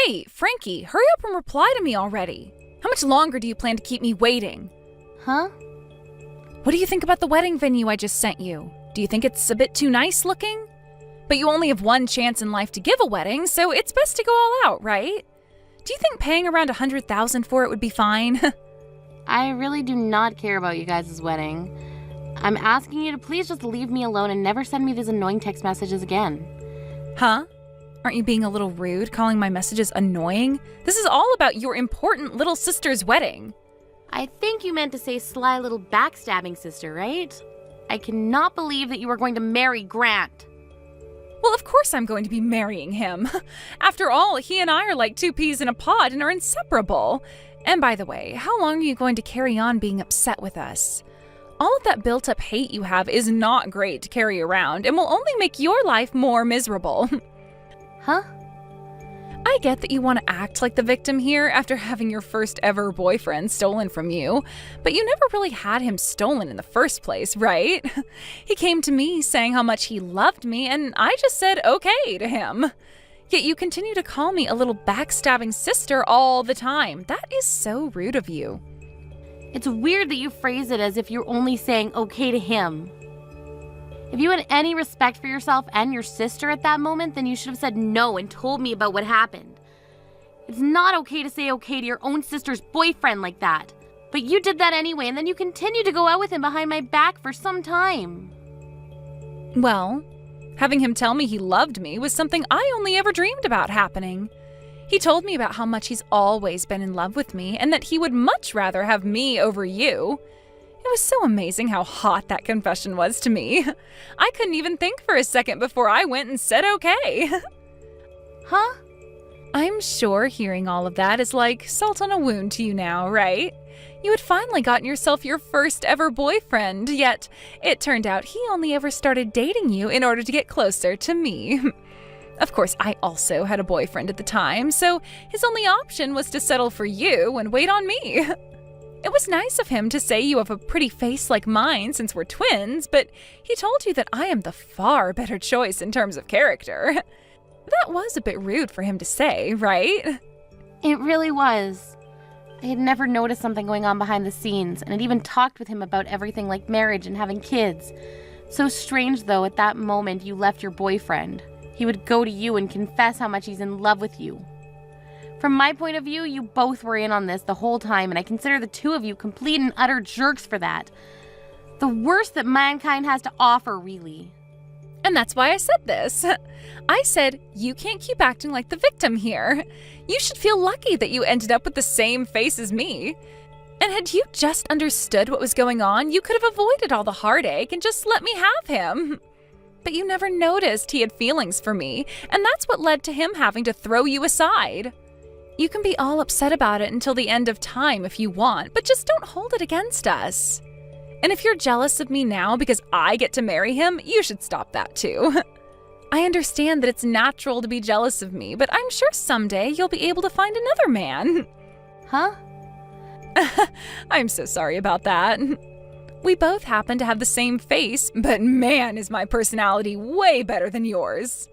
Hey, Frankie, hurry up and reply to me already. How much longer do you plan to keep me waiting? Huh? What do you think about the wedding venue I just sent you? Do you think it's a bit too nice looking? But you only have one chance in life to give a wedding, so it's best to go all out, right? Do you think paying around $100,000 for it would be fine? I really do not care about you guys' wedding. I'm asking you to please just leave me alone and never send me these annoying text messages again. Huh? Aren't you being a little rude, calling my messages annoying? This is all about your important little sister's wedding. I think you meant to say sly little backstabbing sister, right? I cannot believe that you are going to marry Grant. Well, of course I'm going to be marrying him. After all, he and I are like two peas in a pod and are inseparable. And by the way, how long are you going to carry on being upset with us? All of that built-up hate you have is not great to carry around and will only make your life more miserable. Huh? I get that you want to act like the victim here after having your first ever boyfriend stolen from you, but you never really had him stolen in the first place, right? He came to me saying how much he loved me, and I just said okay to him. Yet you continue to call me a little backstabbing sister all the time. That is so rude of you. It's weird that you phrase it as if you're only saying okay to him. If you had any respect for yourself and your sister at that moment, then you should have said no and told me about what happened. It's not okay to say okay to your own sister's boyfriend like that. But you did that anyway, and then you continued to go out with him behind my back for some time. Well, having him tell me he loved me was something I only ever dreamed about happening. He told me about how much he's always been in love with me and that he would much rather have me over you. It was so amazing how hot that confession was to me. I couldn't even think for a second before I went and said okay. Huh? I'm sure hearing all of that is like salt on a wound to you now, right? You had finally gotten yourself your first ever boyfriend, yet it turned out he only ever started dating you in order to get closer to me. Of course, I also had a boyfriend at the time, so his only option was to settle for you and wait on me. It was nice of him to say you have a pretty face like mine since we're twins, but he told you that I am the far better choice in terms of character. That was a bit rude for him to say, right? It really was. I had never noticed something going on behind the scenes, and had even talked with him about everything like marriage and having kids. So strange, though, at that moment you left your boyfriend. He would go to you and confess how much he's in love with you. From my point of view, you both were in on this the whole time, and I consider the two of you complete and utter jerks for that. The worst that mankind has to offer, really. And that's why I said this. I said, you can't keep acting like the victim here. You should feel lucky that you ended up with the same face as me. And had you just understood what was going on, you could have avoided all the heartache and just let me have him. But you never noticed he had feelings for me, and that's what led to him having to throw you aside. You can be all upset about it until the end of time if you want, but just don't hold it against us. And if you're jealous of me now because I get to marry him, you should stop that too. I understand that it's natural to be jealous of me, but I'm sure someday you'll be able to find another man. Huh? I'm so sorry about that. We both happen to have the same face, but man, is my personality way better than yours.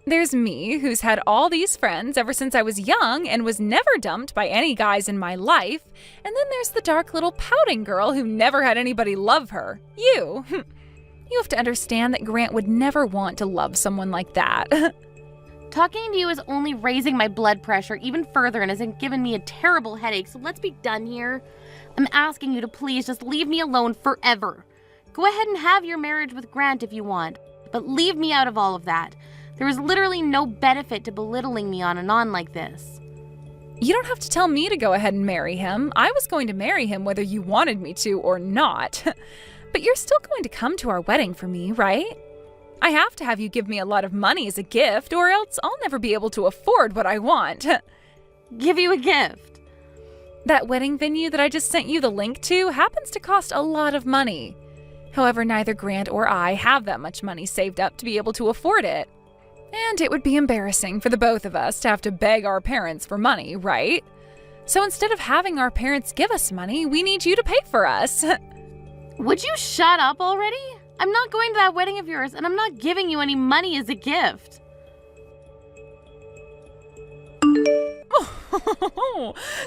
There's me, who's had all these friends ever since I was young and was never dumped by any guys in my life. And then there's the dark little pouting girl who never had anybody love her. You. You have to understand that Grant would never want to love someone like that. Talking to you is only raising my blood pressure even further and has given me a terrible headache, so let's be done here. I'm asking you to please just leave me alone forever. Go ahead and have your marriage with Grant if you want, but leave me out of all of that. There is literally no benefit to belittling me on and on like this. You don't have to tell me to go ahead and marry him. I was going to marry him whether you wanted me to or not. But you're still going to come to our wedding for me, right? I have to have you give me a lot of money as a gift, or else I'll never be able to afford what I want. Give you a gift? That wedding venue that I just sent you the link to happens to cost a lot of money. However, neither Grant or I have that much money saved up to be able to afford it. And it would be embarrassing for the both of us to have to beg our parents for money, right? So instead of having our parents give us money, we need you to pay for us. Would you shut up already? I'm not going to that wedding of yours, and I'm not giving you any money as a gift.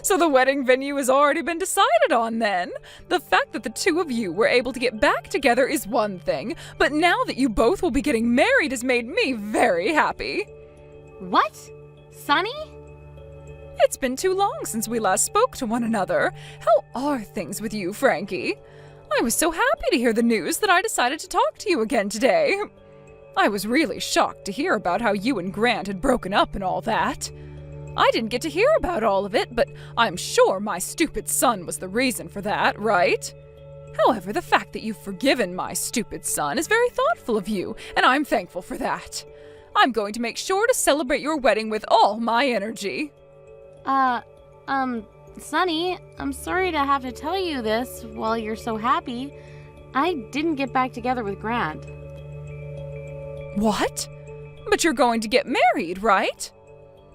So the wedding venue has already been decided on then. The fact that the two of you were able to get back together is one thing, but now that you both will be getting married has made me very happy. What? Sonny? It's been too long since we last spoke to one another. How are things with you, Frankie? I was so happy to hear the news that I decided to talk to you again today. I was really shocked to hear about how you and Grant had broken up and all that. I didn't get to hear about all of it, but I'm sure my stupid son was the reason for that, right? However, the fact that you've forgiven my stupid son is very thoughtful of you, and I'm thankful for that. I'm going to make sure to celebrate your wedding with all my energy. Sonny, I'm sorry to have to tell you this while you're so happy. I didn't get back together with Grant. What? But you're going to get married, right?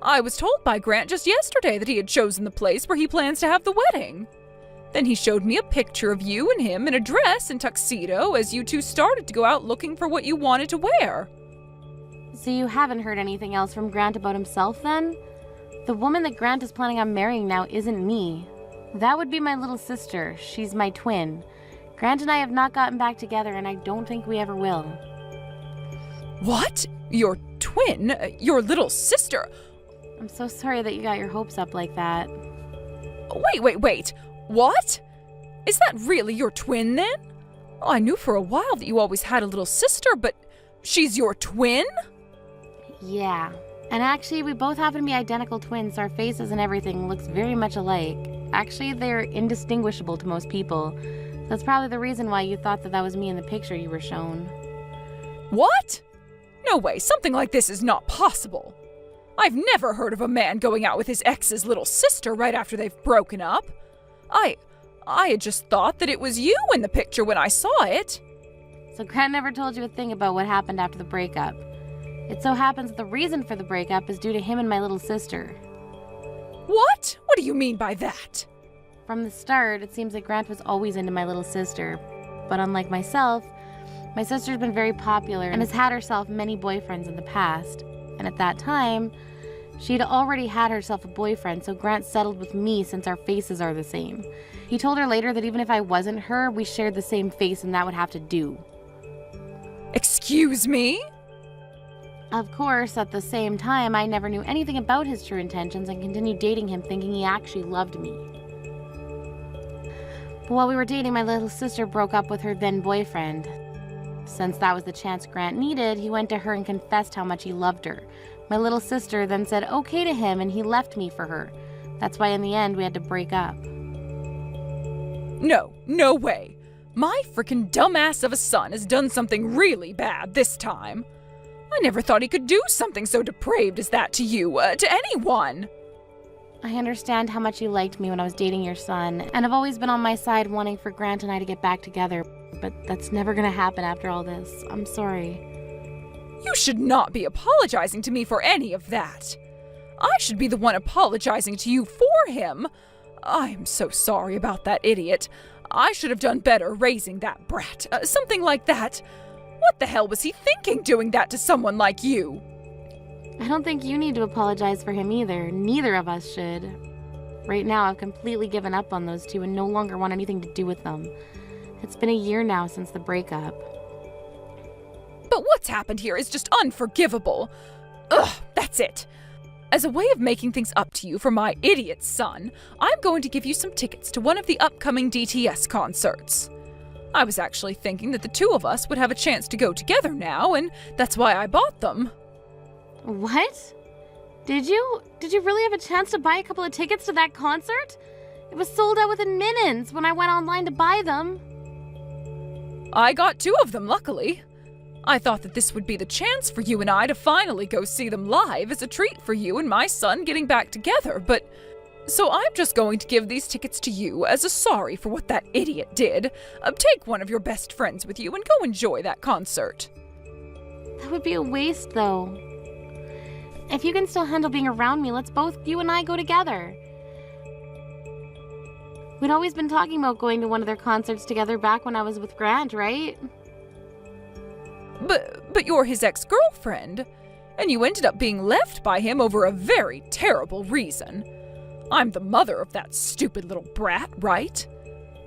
I was told by Grant just yesterday that he had chosen the place where he plans to have the wedding. Then he showed me a picture of you and him in a dress and tuxedo as you two started to go out looking for what you wanted to wear. So you haven't heard anything else from Grant about himself then? The woman that Grant is planning on marrying now isn't me. That would be my little sister. She's my twin. Grant and I have not gotten back together, and I don't think we ever will. What? Your twin? Your little sister? I'm so sorry that you got your hopes up like that. Wait. What? Is that really your twin then? Oh, I knew for a while that you always had a little sister, but she's your twin? Yeah. And actually, we both happen to be identical twins, so our faces and everything looks very much alike. Actually, they're indistinguishable to most people. That's probably the reason why you thought that that was me in the picture you were shown. What? No way, something like this is not possible. I've never heard of a man going out with his ex's little sister right after they've broken up. I had just thought that it was you in the picture when I saw it. So Grant never told you a thing about what happened after the breakup. It so happens that the reason for the breakup is due to him and my little sister. What? What do you mean by that? From the start, it seems that Grant was always into my little sister. But unlike myself, my sister's been very popular and has had herself many boyfriends in the past. And at that time, she'd already had herself a boyfriend, so Grant settled with me since our faces are the same. He told her later that even if I wasn't her, we shared the same face and that would have to do. Excuse me? Of course, at the same time, I never knew anything about his true intentions and continued dating him thinking he actually loved me. But while we were dating, my little sister broke up with her then boyfriend. Since that was the chance Grant needed, he went to her and confessed how much he loved her. My little sister then said okay to him and he left me for her. That's why in the end we had to break up. No way. My frickin' dumbass of a son has done something really bad this time. I never thought he could do something so depraved as that to you, to anyone. I understand how much you liked me when I was dating your son, and have always been on my side wanting for Grant and I to get back together, but that's never gonna happen after all this. I'm sorry. You should not be apologizing to me for any of that. I should be the one apologizing to you for him. I'm so sorry about that idiot. I should have done better raising that brat, something like that. What the hell was he thinking doing that to someone like you? I don't think you need to apologize for him either. Neither of us should. Right now, I've completely given up on those two and no longer want anything to do with them. It's been a year now since the breakup. But what's happened here is just unforgivable. Ugh, that's it. As a way of making things up to you for my idiot son, I'm going to give you some tickets to one of the upcoming DTS concerts. I was actually thinking that the two of us would have a chance to go together now, and that's why I bought them. What? Did you really have a chance to buy a couple of tickets to that concert? It was sold out within minutes when I went online to buy them. I got two of them, luckily. I thought that this would be the chance for you and I to finally go see them live as a treat for you and my son getting back together, but... So I'm just going to give these tickets to you as a sorry for what that idiot did. Take one of your best friends with you and go enjoy that concert. That would be a waste, though. If you can still handle being around me, let's both, you and I, go together. We'd always been talking about going to one of their concerts together back when I was with Grant, right? But you're his ex-girlfriend, and you ended up being left by him over a very terrible reason. I'm the mother of that stupid little brat, right?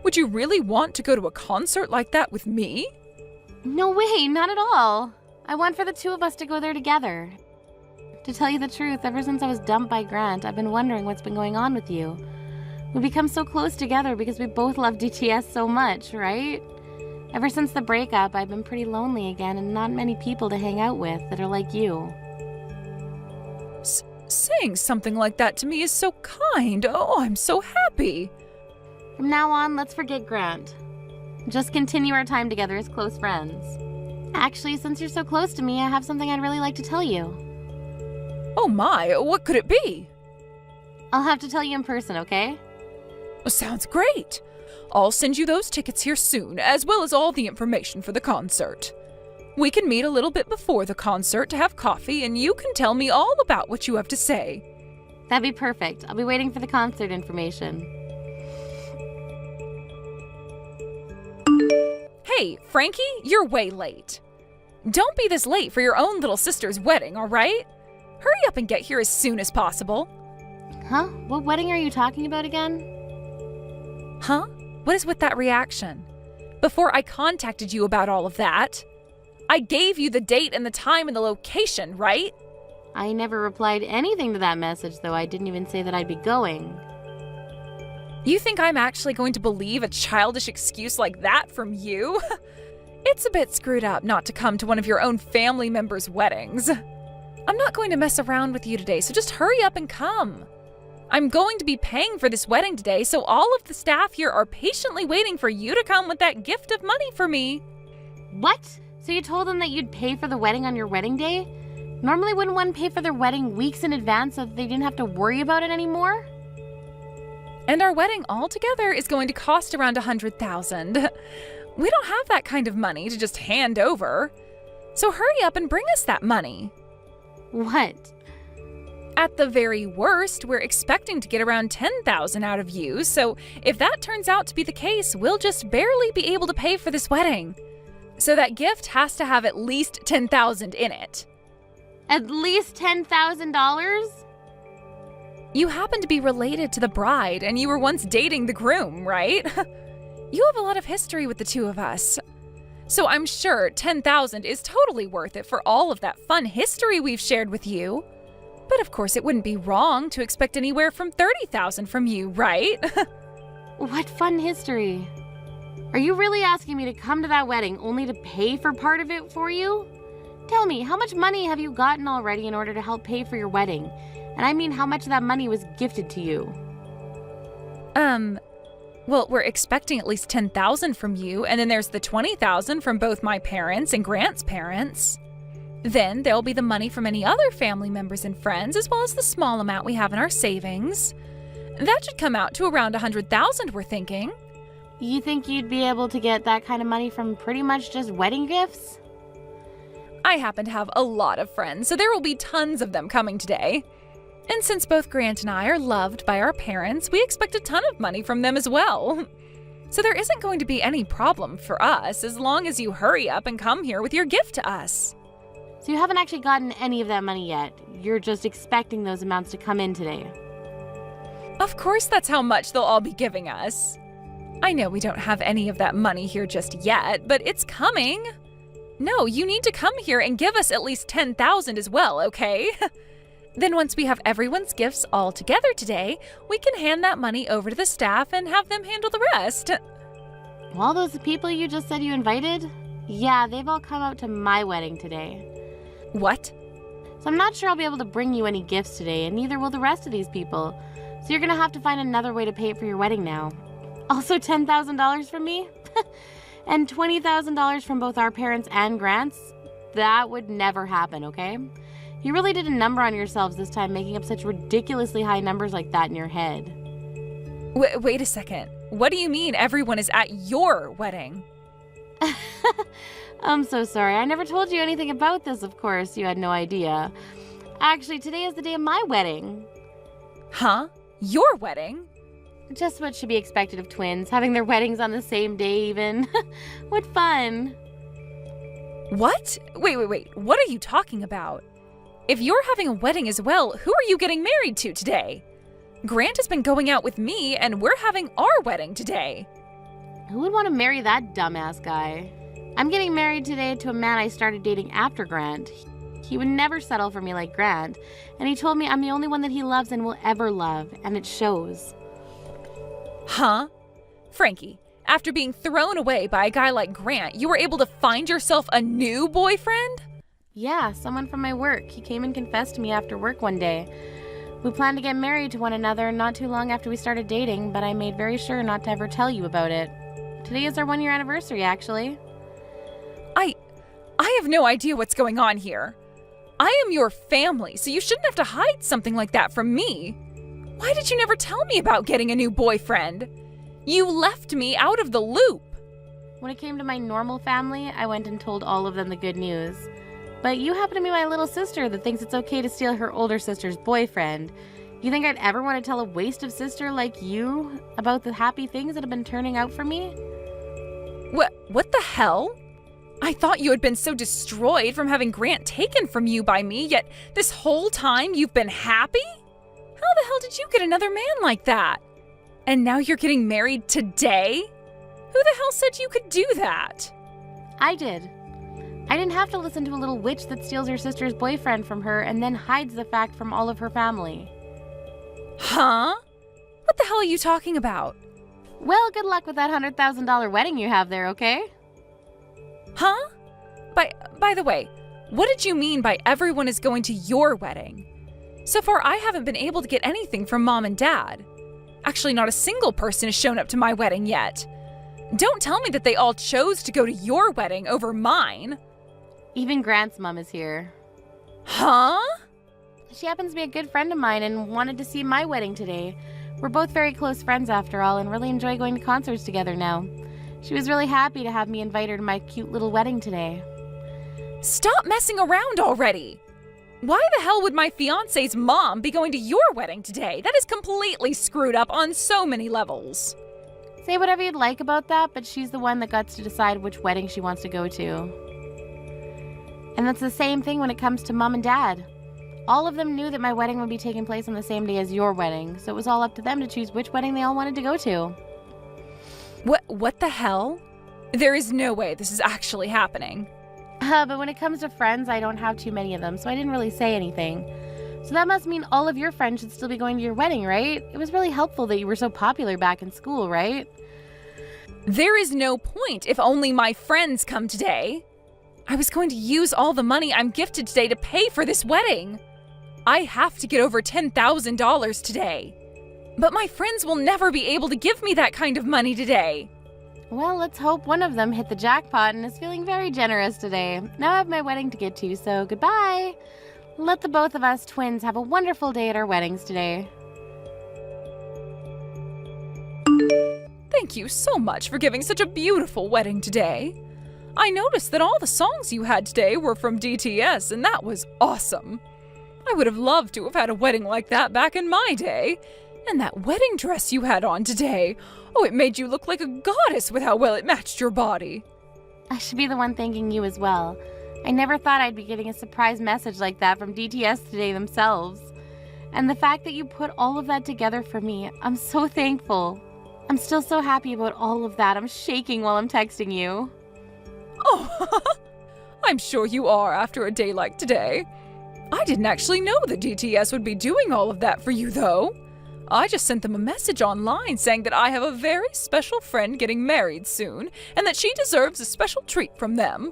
Would you really want to go to a concert like that with me? No way, not at all. I want for the two of us to go there together. To tell you the truth, ever since I was dumped by Grant, I've been wondering what's been going on with you. We become so close together because we both love DTS so much, right? Ever since the breakup, I've been pretty lonely again and not many people to hang out with that are like you. Saying something like that to me is so kind. Oh, I'm so happy. From now on, let's forget Grant. Just continue our time together as close friends. Actually, since you're so close to me, I have something I'd really like to tell you. Oh my, what could it be? I'll have to tell you in person, okay? Sounds great. I'll send you those tickets here soon, as well as all the information for the concert. We can meet a little bit before the concert to have coffee, and you can tell me all about what you have to say. That'd be perfect. I'll be waiting for the concert information. Hey, Frankie, you're way late. Don't be this late for your own little sister's wedding, all right? Hurry up and get here as soon as possible. Huh? What wedding are you talking about again? Huh? What is with that reaction? Before I contacted you about all of that, I gave you the date and the time and the location, right? I never replied anything to that message, though. I didn't even say that I'd be going. You think I'm actually going to believe a childish excuse like that from you? It's a bit screwed up not to come to one of your own family members' weddings. I'm not going to mess around with you today, so just hurry up and come. I'm going to be paying for this wedding today, so all of the staff here are patiently waiting for you to come with that gift of money for me. What? So you told them that you'd pay for the wedding on your wedding day? Normally wouldn't one pay for their wedding weeks in advance so that they didn't have to worry about it anymore? And our wedding altogether is going to cost around $100,000. We don't have that kind of money to just hand over. So hurry up and bring us that money. What? At the very worst, we're expecting to get around $10,000 out of you, so if that turns out to be the case, we'll just barely be able to pay for this wedding. So that gift has to have at least $10,000 in it. At least $10,000? You happen to be related to the bride, and you were once dating the groom, right? You have a lot of history with the two of us. So I'm sure $10,000 is totally worth it for all of that fun history we've shared with you. But of course, it wouldn't be wrong to expect anywhere from $30,000 from you, right? What fun history? Are you really asking me to come to that wedding only to pay for part of it for you? Tell me, how much money have you gotten already in order to help pay for your wedding? And I mean how much of that money was gifted to you. Well, we're expecting at least $10,000 from you, and then there's the $20,000 from both my parents and Grant's parents. Then there'll be the money from any other family members and friends, as well as the small amount we have in our savings. That should come out to around $100,000, we're thinking. You think you'd be able to get that kind of money from pretty much just wedding gifts? I happen to have a lot of friends, so there will be tons of them coming today. And since both Grant and I are loved by our parents, we expect a ton of money from them as well. So there isn't going to be any problem for us as long as you hurry up and come here with your gift to us. So you haven't actually gotten any of that money yet. You're just expecting those amounts to come in today. Of course that's how much they'll all be giving us. I know we don't have any of that money here just yet, but it's coming. No, you need to come here and give us at least $10,000 as well, okay? Then once we have everyone's gifts all together today, we can hand that money over to the staff and have them handle the rest. All those people you just said you invited? Yeah, they've all come out to my wedding today. What? So I'm not sure I'll be able to bring you any gifts today, and neither will the rest of these people. So you're gonna have to find another way to pay for your wedding now. Also $10,000 from me? And $20,000 from both our parents and Grant's? That would never happen, okay? You really did a number on yourselves this time, making up such ridiculously high numbers like that in your head. Wait a second. What do you mean everyone is at your wedding? I'm so sorry. I never told you anything about this, of course. You had no idea. Actually, today is the day of my wedding. Huh? Your wedding? Just what should be expected of twins, having their weddings on the same day even. What fun. What? Wait. What are you talking about? If you're having a wedding as well, who are you getting married to today? Grant has been going out with me, and we're having our wedding today. Who would want to marry that dumbass guy? I'm getting married today to a man I started dating after Grant. He would never settle for me like Grant, and he told me I'm the only one that he loves and will ever love, and it shows. Huh? Frankie, after being thrown away by a guy like Grant, you were able to find yourself a new boyfriend? Yeah, someone from my work. He came and confessed to me after work one day. We planned to get married to one another not too long after we started dating, but I made very sure not to ever tell you about it. Today is our 1-year anniversary, actually. I have no idea what's going on here. I am your family, so you shouldn't have to hide something like that from me. Why did you never tell me about getting a new boyfriend? You left me out of the loop. When it came to my normal family, I went and told all of them the good news. But you happen to be my little sister that thinks it's okay to steal her older sister's boyfriend. You think I'd ever want to tell a waste of sister like you about the happy things that have been turning out for me? What the hell? I thought you had been so destroyed from having Grant taken from you by me, yet this whole time you've been happy? How the hell did you get another man like that? And now you're getting married today? Who the hell said you could do that? I did. I didn't have to listen to a little witch that steals her sister's boyfriend from her and then hides the fact from all of her family. Huh? What the hell are you talking about? Well, good luck with that $100,000 wedding you have there, okay? Huh? By the way, what did you mean by everyone is going to your wedding? So far, I haven't been able to get anything from Mom and Dad. Actually, not a single person has shown up to my wedding yet. Don't tell me that they all chose to go to your wedding over mine. Even Grant's mom is here. Huh? She happens to be a good friend of mine and wanted to see my wedding today. We're both very close friends after all and really enjoy going to concerts together now. She was really happy to have me invite her to my cute little wedding today. Stop messing around already! Why the hell would my fiance's mom be going to your wedding today? That is completely screwed up on so many levels. Say whatever you'd like about that, but she's the one that gets to decide which wedding she wants to go to. And that's the same thing when it comes to Mom and Dad. All of them knew that my wedding would be taking place on the same day as your wedding, so it was all up to them to choose which wedding they all wanted to go to. What the hell? There is no way this is actually happening. But when it comes to friends, I don't have too many of them, so I didn't really say anything. So that must mean all of your friends should still be going to your wedding, right? It was really helpful that you were so popular back in school, right? There is no point if only my friends come today. I was going to use all the money I'm gifted today to pay for this wedding. I have to get over $10,000 today. But my friends will never be able to give me that kind of money today. Well, let's hope one of them hit the jackpot and is feeling very generous today. Now I have my wedding to get to, so goodbye. Let the both of us twins have a wonderful day at our weddings today. Thank you so much for giving such a beautiful wedding today. I noticed that all the songs you had today were from DTS, and that was awesome. I would have loved to have had a wedding like that back in my day. And that wedding dress you had on today. Oh, it made you look like a goddess with how well it matched your body. I should be the one thanking you as well. I never thought I'd be getting a surprise message like that from DTS today themselves. And the fact that you put all of that together for me, I'm so thankful. I'm still so happy about all of that. I'm shaking while I'm texting you. Oh, I'm sure you are after a day like today. I didn't actually know that DTS would be doing all of that for you, though. I just sent them a message online saying that I have a very special friend getting married soon and that she deserves a special treat from them.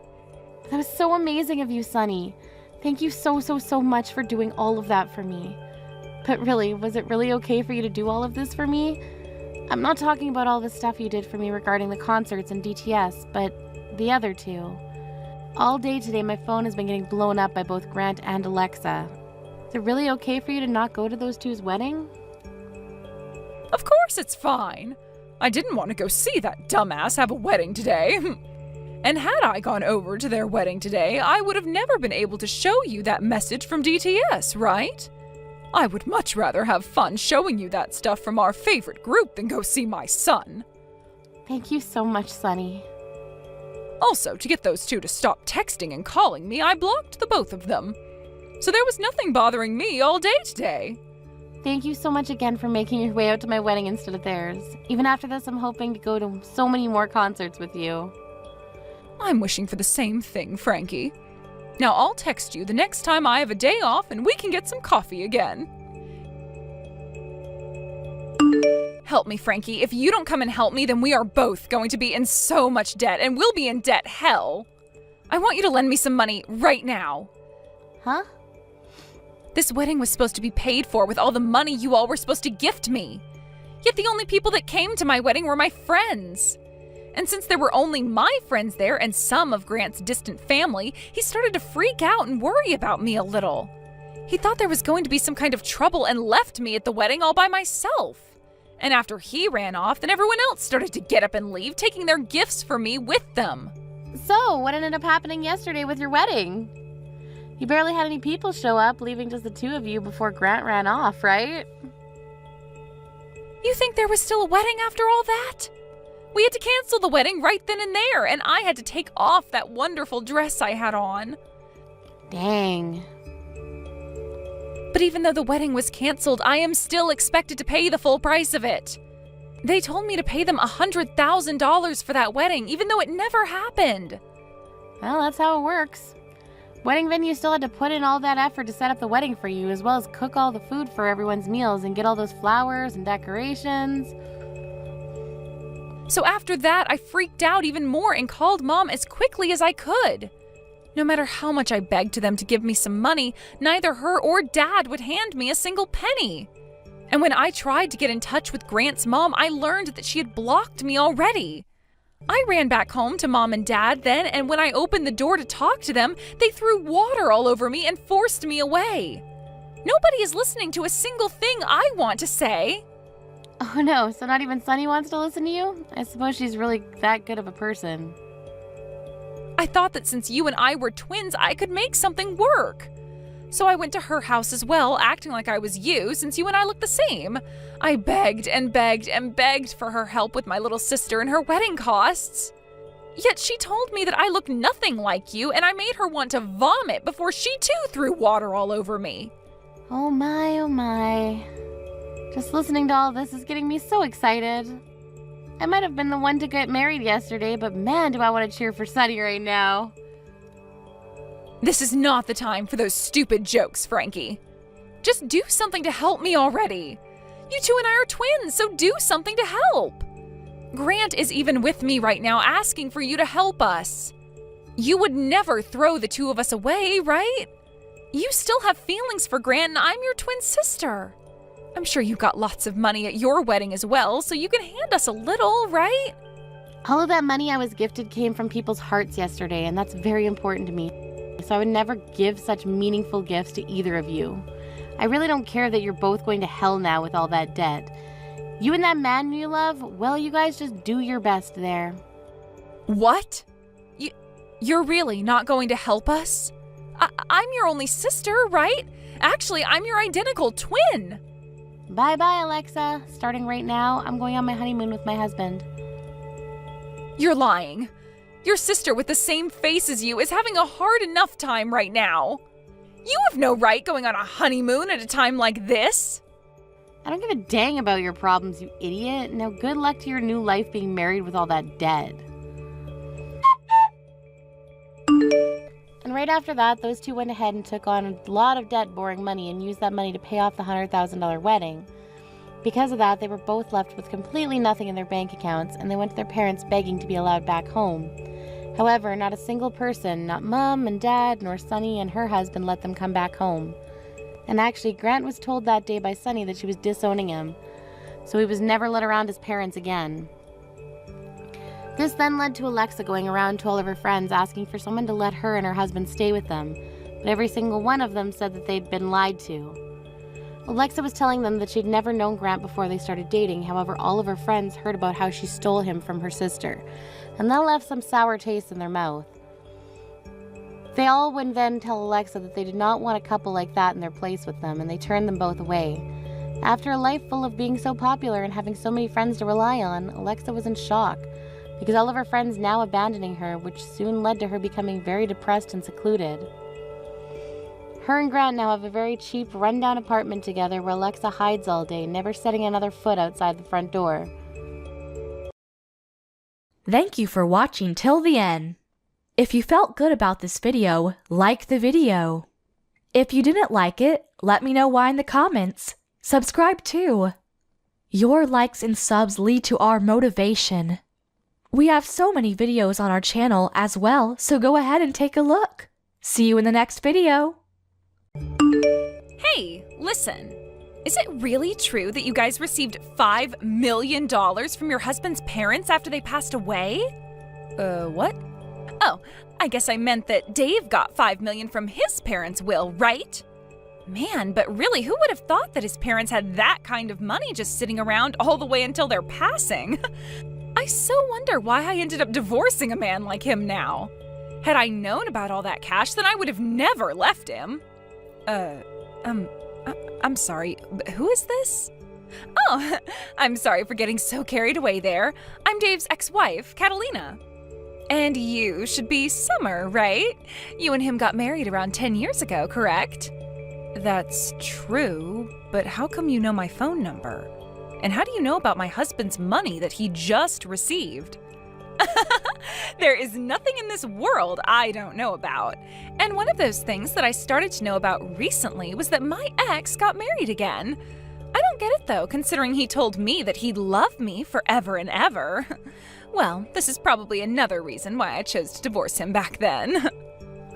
That was so amazing of you, Sunny. Thank you so much for doing all of that for me. But really, was it really okay for you to do all of this for me? I'm not talking about all the stuff you did for me regarding the concerts and DTS, but the other two. All day today, my phone has been getting blown up by both Grant and Alexa. Is it really okay for you to not go to those two's wedding? Of course it's fine. I didn't want to go see that dumbass have a wedding today. And had I gone over to their wedding today, I would have never been able to show you that message from DTS, right? I would much rather have fun showing you that stuff from our favorite group than go see my son. Thank you so much, Sunny. Also, to get those two to stop texting and calling me, I blocked the both of them. So there was nothing bothering me all day today. Thank you so much again for making your way out to my wedding instead of theirs. Even after this, I'm hoping to go to so many more concerts with you. I'm wishing for the same thing, Frankie. Now I'll text you the next time I have a day off and we can get some coffee again. Help me, Frankie. If you don't come and help me, then we are both going to be in so much debt, and we'll be in debt hell. I want you to lend me some money right now. Huh? This wedding was supposed to be paid for with all the money you all were supposed to gift me. Yet the only people that came to my wedding were my friends. And since there were only my friends there and some of Grant's distant family, he started to freak out and worry about me a little. He thought there was going to be some kind of trouble and left me at the wedding all by myself. And after he ran off, then everyone else started to get up and leave, taking their gifts for me with them. So, what ended up happening yesterday with your wedding? You barely had any people show up, leaving just the two of you before Grant ran off, right? You think there was still a wedding after all that? We had to cancel the wedding right then and there, and I had to take off that wonderful dress I had on. Dang. But even though the wedding was canceled, I am still expected to pay the full price of it. They told me to pay them $100,000 for that wedding, even though it never happened. Well, that's how it works. Wedding venue still had to put in all that effort to set up the wedding for you, as well as cook all the food for everyone's meals and get all those flowers and decorations. So after that, I freaked out even more and called Mom as quickly as I could. No matter how much I begged to them to give me some money, neither her or Dad would hand me a single penny. And when I tried to get in touch with Grant's mom, I learned that she had blocked me already. I ran back home to Mom and Dad then, and when I opened the door to talk to them, they threw water all over me and forced me away. Nobody is listening to a single thing I want to say. Oh no, so not even Sunny wants to listen to you? I suppose she's really that good of a person. I thought that since you and I were twins, I could make something work. So I went to her house as well, acting like I was you, since you and I look the same. I begged and begged and begged for her help with my little sister and her wedding costs. Yet she told me that I look nothing like you, and I made her want to vomit before she too threw water all over me. Oh my, oh my. Just listening to all this is getting me so excited. I might have been the one to get married yesterday, but man, do I want to cheer for Sunny right now. This is not the time for those stupid jokes, Frankie. Just do something to help me already. You two and I are twins, so do something to help. Grant is even with me right now asking for you to help us. You would never throw the two of us away, right? You still have feelings for Grant, and I'm your twin sister. I'm sure you got lots of money at your wedding as well, so you can hand us a little, right? All of that money I was gifted came from people's hearts yesterday, and that's very important to me. So I would never give such meaningful gifts to either of you. I really don't care that you're both going to hell now with all that debt. You and that man you love, well, you guys just do your best there. What? You're really not going to help us? I'm your only sister, right? Actually, I'm your identical twin. Bye-bye, Alexa. Starting right now, I'm going on my honeymoon with my husband. You're lying. Your sister with the same face as you is having a hard enough time right now. You have no right going on a honeymoon at a time like this. I don't give a dang about your problems, you idiot. Now good luck to your new life being married with all that debt. And right after that, those two went ahead and took on a lot of debt, borrowing money, and used that money to pay off the $100,000 wedding. Because of that, they were both left with completely nothing in their bank accounts, and they went to their parents begging to be allowed back home. However, not a single person, not Mom and Dad, nor Sunny and her husband, let them come back home. And actually, Grant was told that day by Sunny that she was disowning him, so he was never let around his parents again. This then led to Alexa going around to all of her friends asking for someone to let her and her husband stay with them, but every single one of them said that they'd been lied to. Alexa was telling them that she'd never known Grant before they started dating, however all of her friends heard about how she stole him from her sister, and that left some sour taste in their mouth. They all would then tell Alexa that they did not want a couple like that in their place with them, and they turned them both away. After a life full of being so popular and having so many friends to rely on, Alexa was in shock, because all of her friends now abandoning her, which soon led to her becoming very depressed and secluded. Her and Grant now have a very cheap, rundown apartment together where Alexa hides all day, never setting another foot outside the front door. Thank you for watching till the end. If you felt good about this video, like the video. If you didn't like it, let me know why in the comments. Subscribe too. Your likes and subs lead to our motivation. We have so many videos on our channel as well, so go ahead and take a look. See you in the next video. Hey, listen. Is it really true that you guys received $5 million from your husband's parents after they passed away? What? Oh, I guess I meant that Dave got $5 million from his parents' will, right? Man, but really, who would have thought that his parents had that kind of money just sitting around all the way until their passing? I so wonder why I ended up divorcing a man like him now. Had I known about all that cash, then I would have never left him. I'm sorry, but who is this? Oh, I'm sorry for getting so carried away there. I'm Dave's ex-wife, Catalina. And you should be Summer, right? You and him got married around 10 years ago, correct? That's true, but how come you know my phone number? And how do you know about my husband's money that he just received? There is nothing in this world I don't know about. And one of those things that I started to know about recently was that my ex got married again. I don't get it though, considering he told me that he'd love me forever and ever. Well, this is probably another reason why I chose to divorce him back then.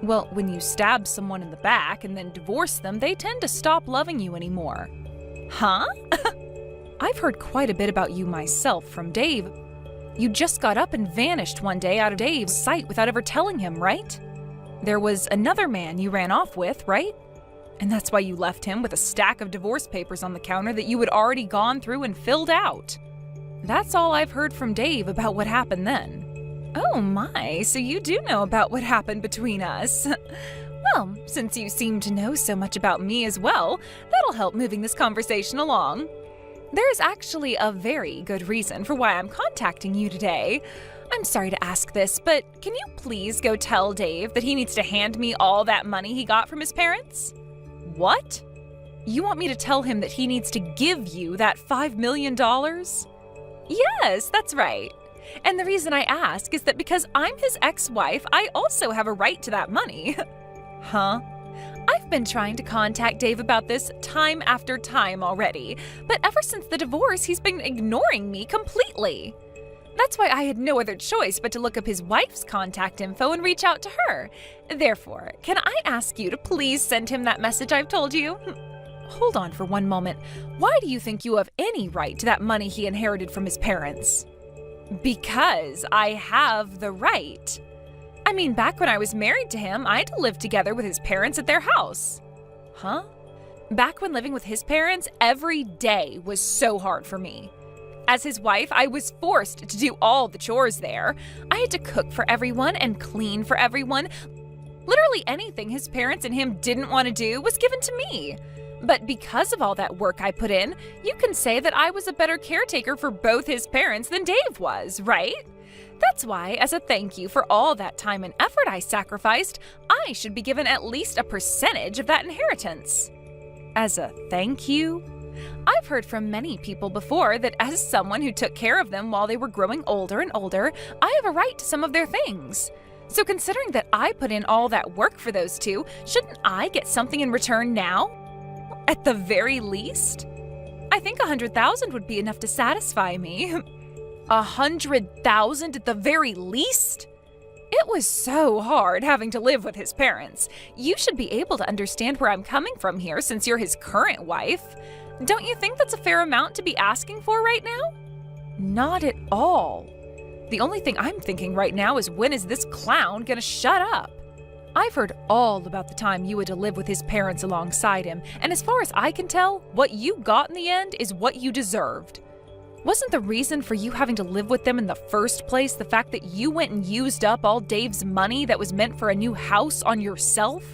Well, when you stab someone in the back and then divorce them, they tend to stop loving you anymore. Huh? I've heard quite a bit about you myself from Dave. You just got up and vanished one day out of Dave's sight without ever telling him, right? There was another man you ran off with, right? And that's why you left him with a stack of divorce papers on the counter that you had already gone through and filled out. That's all I've heard from Dave about what happened then. Oh my, so you do know about what happened between us. Well, since you seem to know so much about me as well, that'll help moving this conversation along. There's actually a very good reason for why I'm contacting you today. I'm sorry to ask this, but can you please go tell Dave that he needs to hand me all that money he got from his parents? What? You want me to tell him that he needs to give you that $5 million? Yes, that's right. And the reason I ask is that because I'm his ex-wife, I also have a right to that money. Huh? I've been trying to contact Dave about this time after time already, but ever since the divorce, he's been ignoring me completely. That's why I had no other choice but to look up his wife's contact info and reach out to her. Therefore, can I ask you to please send him that message I've told you? Hold on for one moment. Why do you think you have any right to that money he inherited from his parents? Because I have the right. I mean, back when I was married to him, I had to live together with his parents at their house. Huh? Back when living with his parents, every day was so hard for me. As his wife, I was forced to do all the chores there. I had to cook for everyone and clean for everyone. Literally anything his parents and him didn't want to do was given to me. But because of all that work I put in, you can say that I was a better caretaker for both his parents than Dave was, right? That's why, as a thank you for all that time and effort I sacrificed, I should be given at least a percentage of that inheritance. As a thank you? I've heard from many people before that as someone who took care of them while they were growing older and older, I have a right to some of their things. So considering that I put in all that work for those two, shouldn't I get something in return now? At the very least? I think $100,000 would be enough to satisfy me. $100,000 at the very least? It was so hard having to live with his parents. You should be able to understand where I'm coming from here since you're his current wife. Don't you think that's a fair amount to be asking for right now? Not at all. The only thing I'm thinking right now is when is this clown gonna shut up? I've heard all about the time you had to live with his parents alongside him, and as far as I can tell, what you got in the end is what you deserved. Wasn't the reason for you having to live with them in the first place the fact that you went and used up all Dave's money that was meant for a new house on yourself?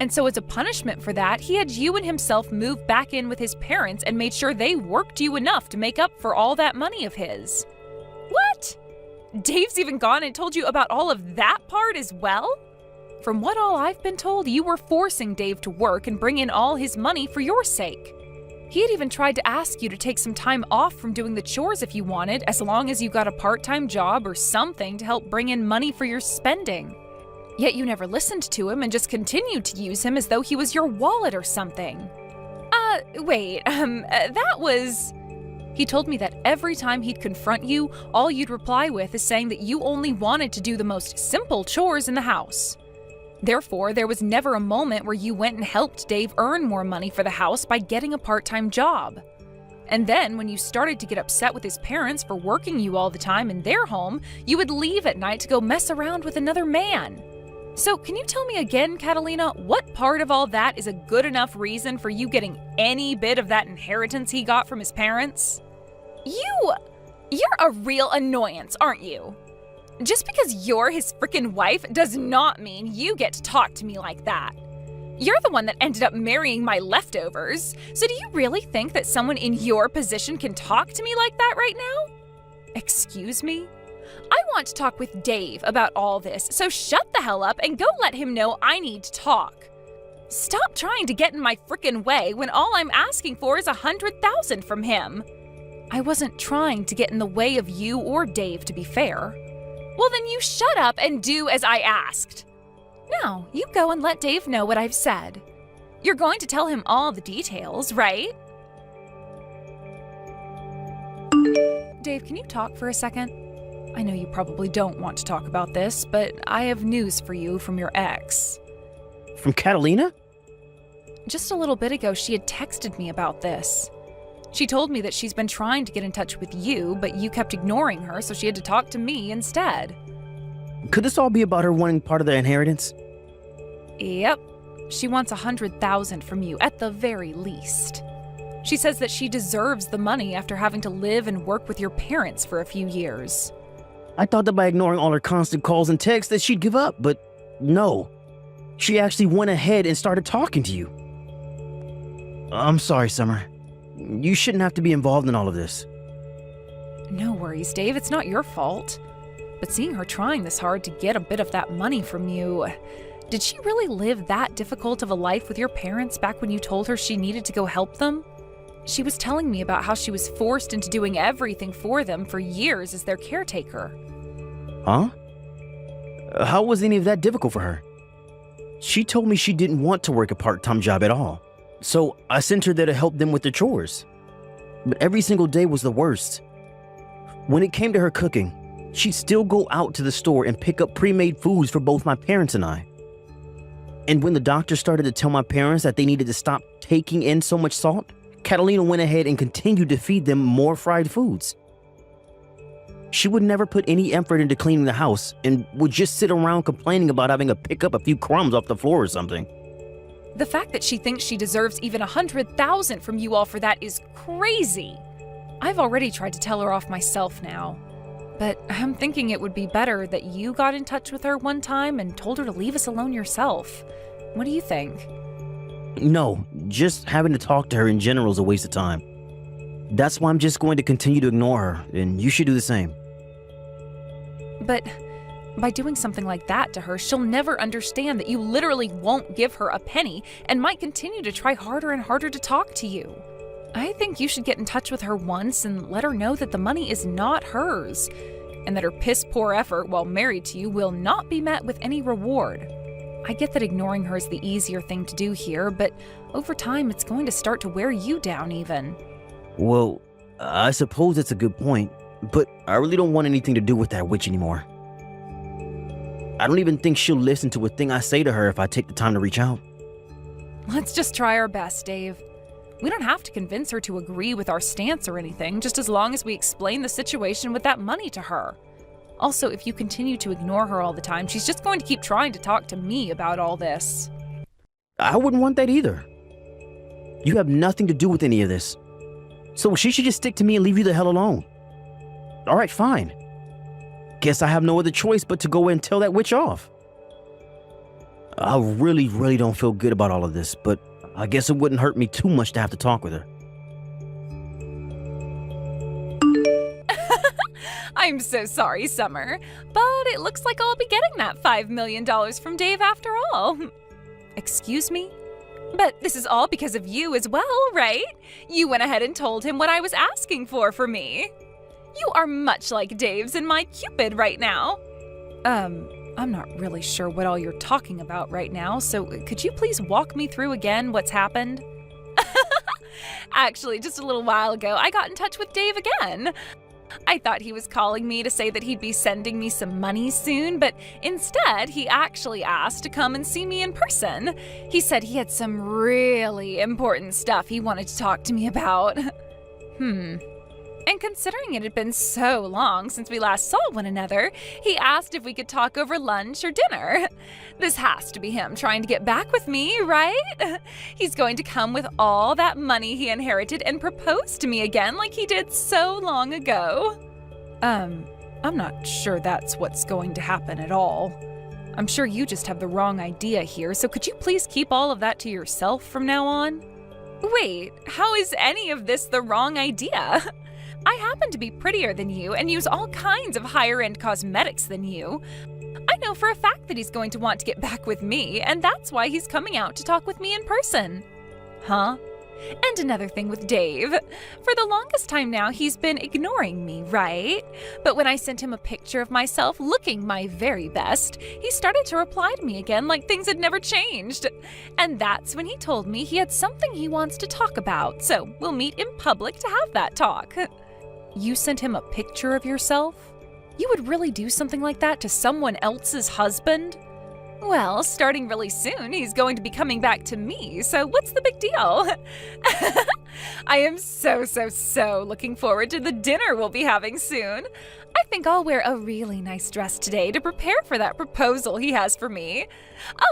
And so as a punishment for that, he had you and himself move back in with his parents and made sure they worked you enough to make up for all that money of his. What? Dave's even gone and told you about all of that part as well? From what all I've been told, you were forcing Dave to work and bring in all his money for your sake. He had even tried to ask you to take some time off from doing the chores if you wanted, as long as you got a part-time job or something to help bring in money for your spending. Yet you never listened to him and just continued to use him as though he was your wallet or something. That was... He told me that every time he'd confront you, all you'd reply with is saying that you only wanted to do the most simple chores in the house. Therefore, there was never a moment where you went and helped Dave earn more money for the house by getting a part-time job. And then, when you started to get upset with his parents for working you all the time in their home, you would leave at night to go mess around with another man. So, can you tell me again, Catalina, what part of all that is a good enough reason for you getting any bit of that inheritance he got from his parents? You're a real annoyance, aren't you? Just because you're his frickin' wife does not mean you get to talk to me like that. You're the one that ended up marrying my leftovers, so do you really think that someone in your position can talk to me like that right now? Excuse me? I want to talk with Dave about all this, so shut the hell up and go let him know I need to talk. Stop trying to get in my frickin' way when all I'm asking for is $100,000 from him. I wasn't trying to get in the way of you or Dave, to be fair. Well, then you shut up and do as I asked. Now, you go and let Dave know what I've said. You're going to tell him all the details, right? Dave, can you talk for a second? I know you probably don't want to talk about this, but I have news for you from your ex. From Catalina? Just a little bit ago, she had texted me about this. She told me that she's been trying to get in touch with you, but you kept ignoring her, so she had to talk to me instead. Could this all be about her wanting part of the inheritance? Yep. She wants $100,000 from you, at the very least. She says that she deserves the money after having to live and work with your parents for a few years. I thought that by ignoring all her constant calls and texts that she'd give up, but no. She actually went ahead and started talking to you. I'm sorry, Summer. You shouldn't have to be involved in all of this. No worries, Dave. It's not your fault. But seeing her trying this hard to get a bit of that money from you, did she really live that difficult of a life with your parents back when you told her she needed to go help them? She was telling me about how she was forced into doing everything for them for years as their caretaker. Huh? How was any of that difficult for her? She told me she didn't want to work a part-time job at all. So I sent her there to help them with their chores. But every single day was the worst. When it came to her cooking, she'd still go out to the store and pick up pre-made foods for both my parents and I. And when the doctor started to tell my parents that they needed to stop taking in so much salt, Catalina went ahead and continued to feed them more fried foods. She would never put any effort into cleaning the house and would just sit around complaining about having to pick up a few crumbs off the floor or something. The fact that she thinks she deserves even $100,000 from you all for that is crazy. I've already tried to tell her off myself now. But I'm thinking it would be better that you got in touch with her one time and told her to leave us alone yourself. What do you think? No, just having to talk to her in general is a waste of time. That's why I'm just going to continue to ignore her, and you should do the same. But by doing something like that to her, she'll never understand that you literally won't give her a penny and might continue to try harder and harder to talk to you. I think you should get in touch with her once and let her know that the money is not hers, and that her piss-poor effort while married to you will not be met with any reward. I get that ignoring her is the easier thing to do here, but over time it's going to start to wear you down even. Well, I suppose it's a good point, but I really don't want anything to do with that witch anymore. I don't even think she'll listen to a thing I say to her if I take the time to reach out. Let's just try our best, Dave. We don't have to convince her to agree with our stance or anything, just as long as we explain the situation with that money to her. Also, if you continue to ignore her all the time, she's just going to keep trying to talk to me about all this. I wouldn't want that either. You have nothing to do with any of this. So she should just stick to me and leave you the hell alone. All right, fine. Guess I have no other choice but to go and tell that witch off. I really don't feel good about all of this, but I guess it wouldn't hurt me too much to have to talk with her. I'm so sorry, Summer, but it looks like I'll be getting that $5 million from Dave after all. Excuse me? But this is all because of you as well, right? You went ahead and told him what I was asking for me. You are much like Dave's and my Cupid right now. I'm not really sure what all you're talking about right now, so could you please walk me through again what's happened? Actually, just a little while ago, I got in touch with Dave again. I thought he was calling me to say that he'd be sending me some money soon, but instead, he actually asked to come and see me in person. He said he had some really important stuff he wanted to talk to me about. And considering it had been so long since we last saw one another, he asked if we could talk over lunch or dinner. This has to be him trying to get back with me, right? He's going to come with all that money he inherited and propose to me again like he did so long ago. I'm not sure that's what's going to happen at all. I'm sure you just have the wrong idea here, so could you please keep all of that to yourself from now on? Wait, how is any of this the wrong idea? I happen to be prettier than you and use all kinds of higher-end cosmetics than you. I know for a fact that he's going to want to get back with me, and that's why he's coming out to talk with me in person. Huh? And another thing with Dave. For the longest time now, he's been ignoring me, right? But when I sent him a picture of myself looking my very best, he started to reply to me again like things had never changed. And that's when he told me he had something he wants to talk about, so we'll meet in public to have that talk. You sent him a picture of yourself? You would really do something like that to someone else's husband? Well, starting really soon, he's going to be coming back to me, so what's the big deal? I am so looking forward to the dinner we'll be having soon. I think I'll wear a really nice dress today to prepare for that proposal he has for me.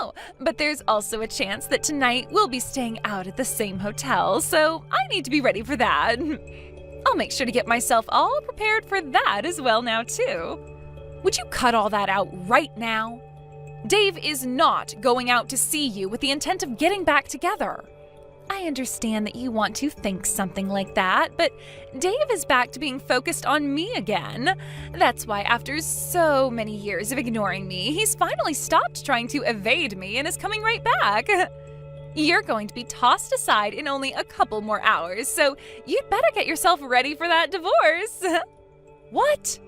Oh, but there's also a chance that tonight we'll be staying out at the same hotel, so I need to be ready for that. I'll make sure to get myself all prepared for that as well now, too. Would you cut all that out right now? Dave is not going out to see you with the intent of getting back together. I understand that you want to think something like that, but Dave is back to being focused on me again. That's why after so many years of ignoring me, he's finally stopped trying to evade me and is coming right back. You're going to be tossed aside in only a couple more hours, so you'd better get yourself ready for that divorce. What?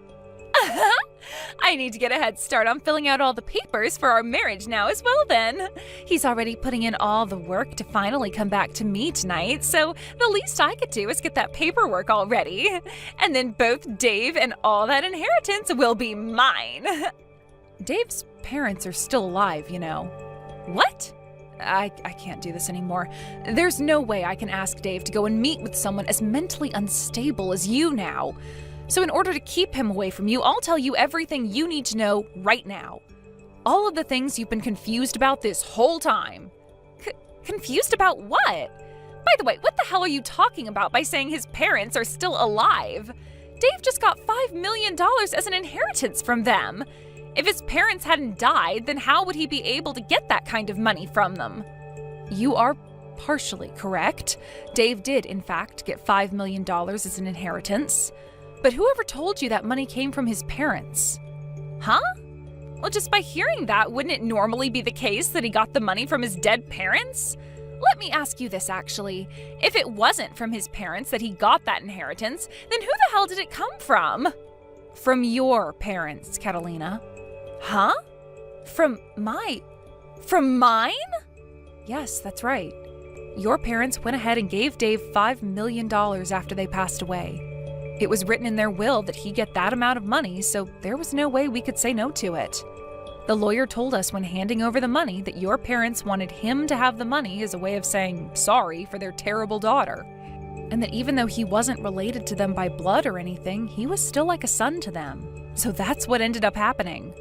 I need to get a head start on filling out all the papers for our marriage now as well then. He's already putting in all the work to finally come back to me tonight, so the least I could do is get that paperwork all ready. And then both Dave and all that inheritance will be mine. Dave's parents are still alive, you know. What? I can't do this anymore. There's no way I can ask Dave to go and meet with someone as mentally unstable as you now. So in order to keep him away from you, I'll tell you everything you need to know right now. All of the things you've been confused about this whole time. Confused about what? By the way, what the hell are you talking about by saying his parents are still alive? Dave just got $5 million as an inheritance from them. If his parents hadn't died, then how would he be able to get that kind of money from them? You are partially correct. Dave did, in fact, get $5 million as an inheritance. But whoever told you that money came from his parents? Huh? Well, just by hearing that, wouldn't it normally be the case that he got the money from his dead parents? Let me ask you this, actually. If it wasn't from his parents that he got that inheritance, then who the hell did it come from? From your parents, Catalina. Huh? From mine? Yes, that's right. Your parents went ahead and gave Dave $5 million after they passed away. It was written in their will that he'd get that amount of money, so there was no way we could say no to it. The lawyer told us when handing over the money that your parents wanted him to have the money as a way of saying sorry for their terrible daughter. And that even though he wasn't related to them by blood or anything, he was still like a son to them. So that's what ended up happening.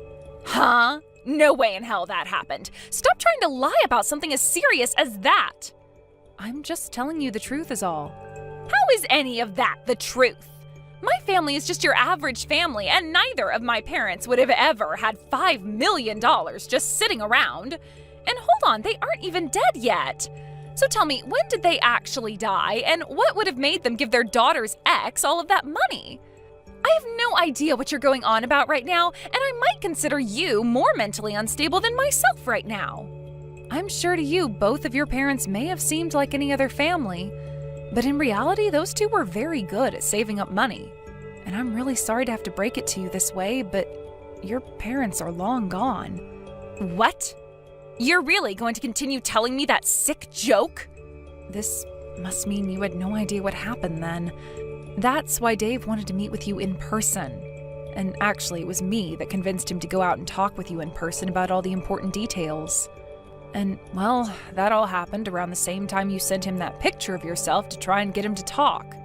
Huh? No way in hell that happened. Stop trying to lie about something as serious as that. I'm just telling you the truth is all. How is any of that the truth? My family is just your average family, and neither of my parents would have ever had $5 million just sitting around. And hold on, they aren't even dead yet. So tell me, when did they actually die, and what would have made them give their daughter's ex all of that money? I have no idea what you're going on about right now, and I might consider you more mentally unstable than myself right now. I'm sure to you, both of your parents may have seemed like any other family, but in reality, those two were very good at saving up money. And I'm really sorry to have to break it to you this way, but your parents are long gone. What? You're really going to continue telling me that sick joke? This must mean you had no idea what happened then. That's why Dave wanted to meet with you in person. And actually, it was me that convinced him to go out and talk with you in person about all the important details. And, well, that all happened around the same time you sent him that picture of yourself to try and get him to talk.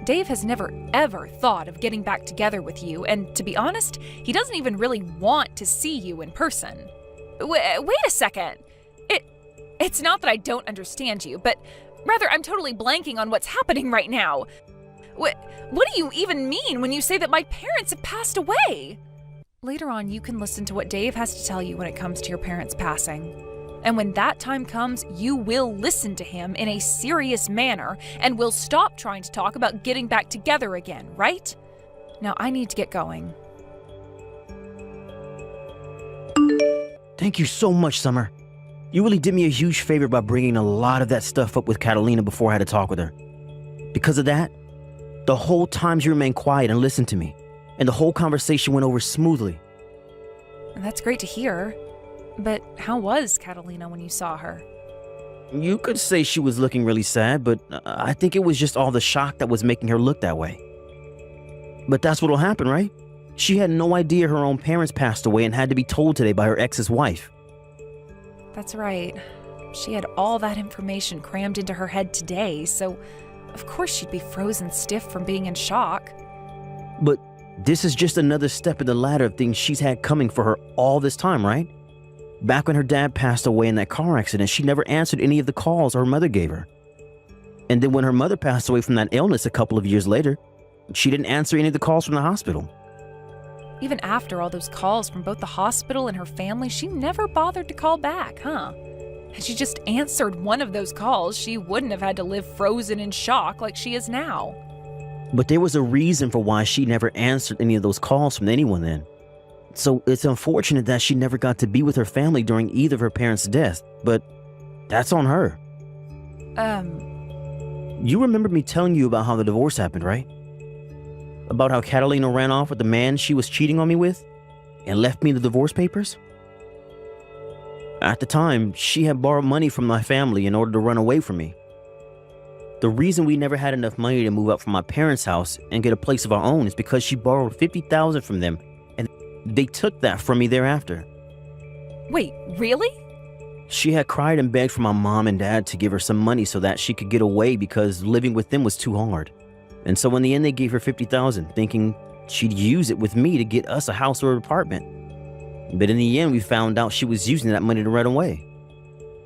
Dave has never, ever thought of getting back together with you, and to be honest, he doesn't even really want to see you in person. Wait a second. It's not that I don't understand you, but rather I'm totally blanking on what's happening right now. What do you even mean when you say that my parents have passed away? Later on, you can listen to what Dave has to tell you when it comes to your parents passing. And when that time comes, you will listen to him in a serious manner and will stop trying to talk about getting back together again, right? Now I need to get going. Thank you so much, Summer. You really did me a huge favor by bringing a lot of that stuff up with Catalina before I had to talk with her. Because of that, the whole time she remained quiet and listened to me, and the whole conversation went over smoothly. That's great to hear. But how was Catalina when you saw her? You could say she was looking really sad, but I think it was just all the shock that was making her look that way. But that's what'll happen, right? She had no idea her own parents passed away and had to be told today by her ex's wife. That's right. She had all that information crammed into her head today, so of course she'd be frozen stiff from being in shock. But this is just another step in the ladder of things she's had coming for her all this time, right? Back when her dad passed away in that car accident, she never answered any of the calls her mother gave her. And then when her mother passed away from that illness a couple of years later, she didn't answer any of the calls from the hospital. Even after all those calls from both the hospital and her family, she never bothered to call back, huh? Had she just answered one of those calls, she wouldn't have had to live frozen in shock like she is now. But there was a reason for why she never answered any of those calls from anyone then. So it's unfortunate that she never got to be with her family during either of her parents' deaths, but that's on her. You remember me telling you about how the divorce happened, right? About how Catalina ran off with the man she was cheating on me with and left me the divorce papers? At the time, she had borrowed money from my family in order to run away from me. The reason we never had enough money to move out from my parents' house and get a place of our own is because she borrowed $50,000 from them, and they took that from me thereafter. Wait, really? She had cried and begged for my mom and dad to give her some money so that she could get away because living with them was too hard. And so in the end, they gave her $50,000, thinking she'd use it with me to get us a house or an apartment. But in the end, we found out she was using that money to run away.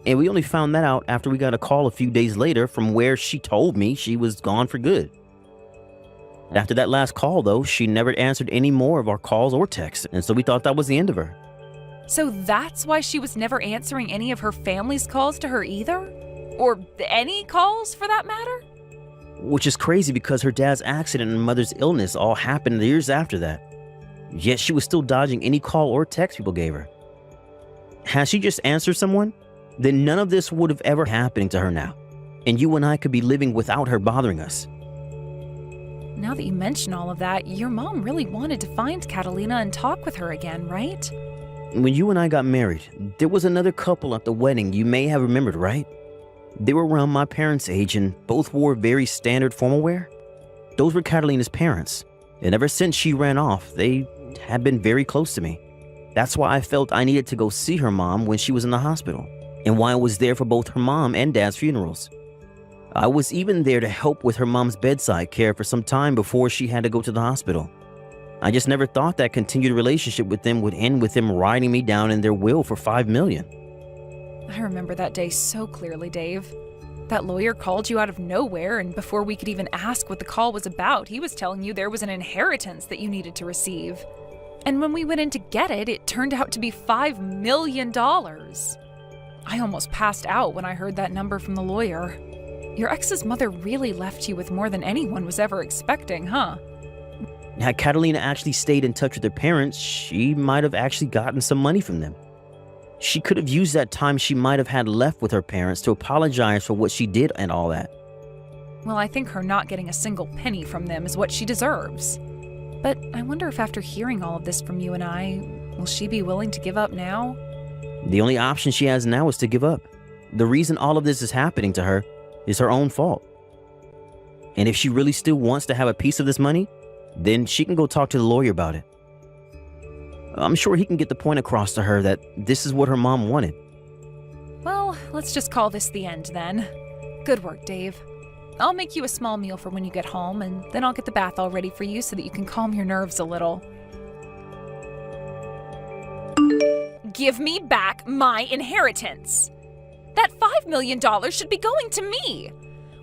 And we only found that out after we got a call a few days later from where she told me she was gone for good. After that last call, though, she never answered any more of our calls or texts, and so we thought that was the end of her. So that's why she was never answering any of her family's calls to her either? Or any calls, for that matter? Which is crazy because her dad's accident and mother's illness all happened years after that. Yet she was still dodging any call or text people gave her. Had she just answered someone, then none of this would have ever happened to her now, and you and I could be living without her bothering us. Now that you mention all of that, your mom really wanted to find Catalina and talk with her again, right? When you and I got married, there was another couple at the wedding you may have remembered, right? They were around my parents' age and both wore very standard formal wear. Those were Catalina's parents, and ever since she ran off, they had been very close to me. That's why I felt I needed to go see her mom when she was in the hospital, and why I was there for both her mom and dad's funerals. I was even there to help with her mom's bedside care for some time before she had to go to the hospital. I just never thought that continued relationship with them would end with them writing me down in their will for $5 million. I remember that day so clearly, Dave. That lawyer called you out of nowhere, and before we could even ask what the call was about, he was telling you there was an inheritance that you needed to receive. And when we went in to get it, it turned out to be $5 million. I almost passed out when I heard that number from the lawyer. Your ex's mother really left you with more than anyone was ever expecting, huh? Had Catalina actually stayed in touch with her parents, she might have actually gotten some money from them. She could have used that time she might have had left with her parents to apologize for what she did and all that. Well, I think her not getting a single penny from them is what she deserves. But I wonder if after hearing all of this from you and I, will she be willing to give up now? The only option she has now is to give up. The reason all of this is happening to her is her own fault. And if she really still wants to have a piece of this money, then she can go talk to the lawyer about it. I'm sure he can get the point across to her that this is what her mom wanted. Well, let's just call this the end then. Good work, Dave. I'll make you a small meal for when you get home, and then I'll get the bath all ready for you so that you can calm your nerves a little. Give me back my inheritance! That $5 million should be going to me!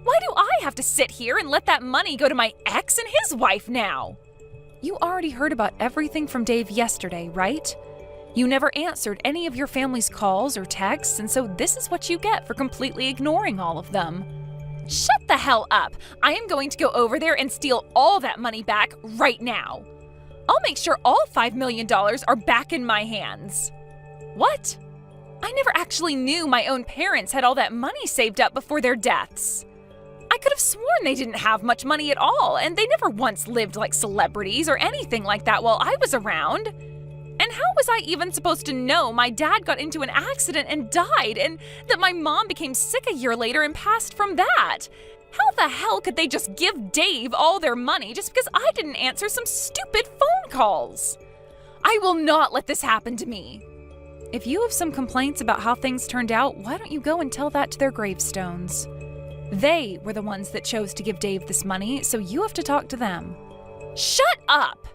Why do I have to sit here and let that money go to my ex and his wife now? You already heard about everything from Dave yesterday, right? You never answered any of your family's calls or texts, and so this is what you get for completely ignoring all of them. Shut the hell up! I am going to go over there and steal all that money back right now. I'll make sure all $5 million are back in my hands. What? I never actually knew my own parents had all that money saved up before their deaths. I could have sworn they didn't have much money at all, and they never once lived like celebrities or anything like that while I was around. And how was I even supposed to know my dad got into an accident and died, and that my mom became sick a year later and passed from that? How the hell could they just give Dave all their money just because I didn't answer some stupid phone calls? I will not let this happen to me. If you have some complaints about how things turned out, why don't you go and tell that to their gravestones? They were the ones that chose to give Dave this money, so you have to talk to them. Shut up!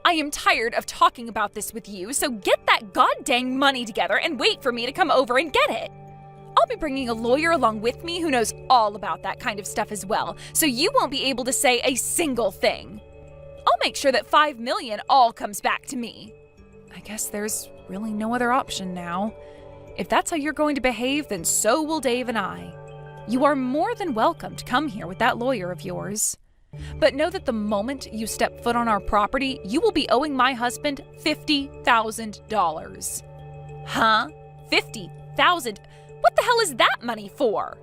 I am tired of talking about this with you, so get that goddamn money together and wait for me to come over and get it. I'll be bringing a lawyer along with me who knows all about that kind of stuff as well, so you won't be able to say a single thing. I'll make sure that $5 million all comes back to me. I guess there's really no other option now. If that's how you're going to behave, then so will Dave and I. You are more than welcome to come here with that lawyer of yours. But know that the moment you step foot on our property, you will be owing my husband $50,000. Huh? $50,000? What the hell is that money for?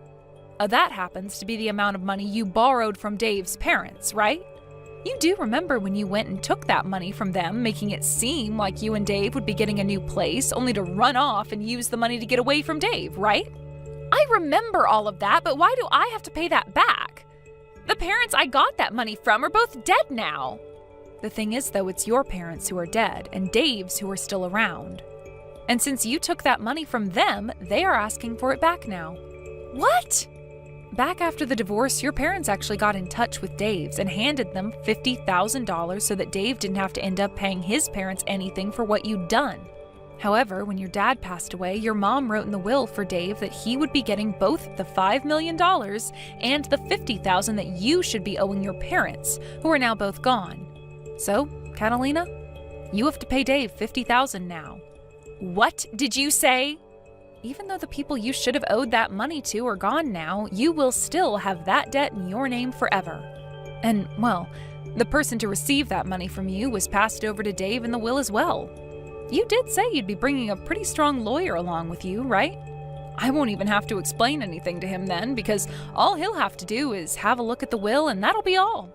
That happens to be the amount of money you borrowed from Dave's parents, right? You do remember when you went and took that money from them, making it seem like you and Dave would be getting a new place, only to run off and use the money to get away from Dave, right? I remember all of that, but why do I have to pay that back? The parents I got that money from are both dead now. The thing is, though, it's your parents who are dead and Dave's who are still around. And since you took that money from them, they are asking for it back now. What? Back after the divorce, your parents actually got in touch with Dave's and handed them $50,000 so that Dave didn't have to end up paying his parents anything for what you'd done. However, when your dad passed away, your mom wrote in the will for Dave that he would be getting both the $5 million and the $50,000 that you should be owing your parents, who are now both gone. So, Catalina, you have to pay Dave $50,000 now. What did you say? Even though the people you should have owed that money to are gone now, you will still have that debt in your name forever. And, well, the person to receive that money from you was passed over to Dave in the will as well. You did say you'd be bringing a pretty strong lawyer along with you, right? I won't even have to explain anything to him then, because all he'll have to do is have a look at the will and that'll be all.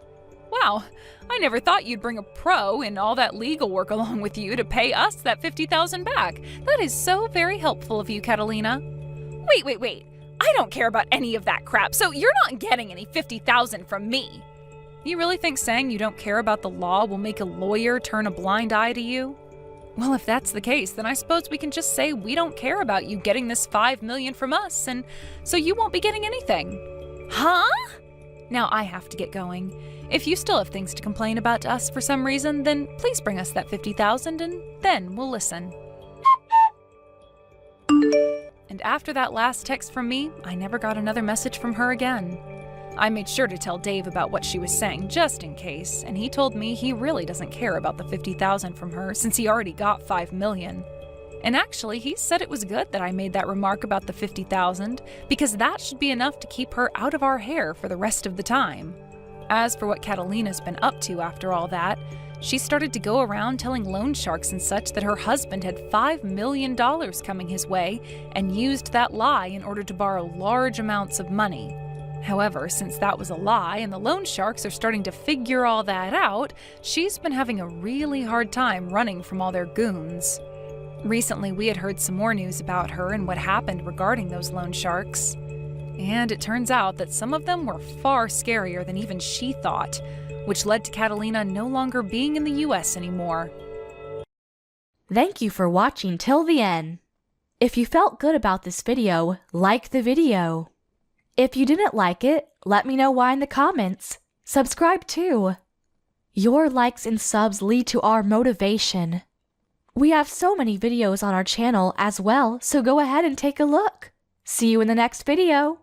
Wow, I never thought you'd bring a pro and all that legal work along with you to pay us that $50,000 back. That is so very helpful of you, Catalina. Wait. I don't care about any of that crap, so you're not getting any $50,000 from me. You really think saying you don't care about the law will make a lawyer turn a blind eye to you? Well, if that's the case, then I suppose we can just say we don't care about you getting this $5 million from us, and so you won't be getting anything. Huh? Now I have to get going. If you still have things to complain about to us for some reason, then please bring us that $50,000 and then we'll listen. And after that last text from me, I never got another message from her again. I made sure to tell Dave about what she was saying just in case, and he told me he really doesn't care about the $50,000 from her since he already got $5 million. And actually, he said it was good that I made that remark about the $50,000 because that should be enough to keep her out of our hair for the rest of the time. As for what Catalina's been up to after all that, she started to go around telling loan sharks and such that her husband had $5 million coming his way and used that lie in order to borrow large amounts of money. However, since that was a lie and the loan sharks are starting to figure all that out, she's been having a really hard time running from all their goons. Recently, we had heard some more news about her and what happened regarding those loan sharks. And it turns out that some of them were far scarier than even she thought, which led to Catalina no longer being in the US anymore. Thank you for watching till the end. If you felt good about this video, like the video. If you didn't like it, let me know why in the comments. Subscribe too. Your likes and subs lead to our motivation. We have so many videos on our channel as well, so go ahead and take a look. See you in the next video.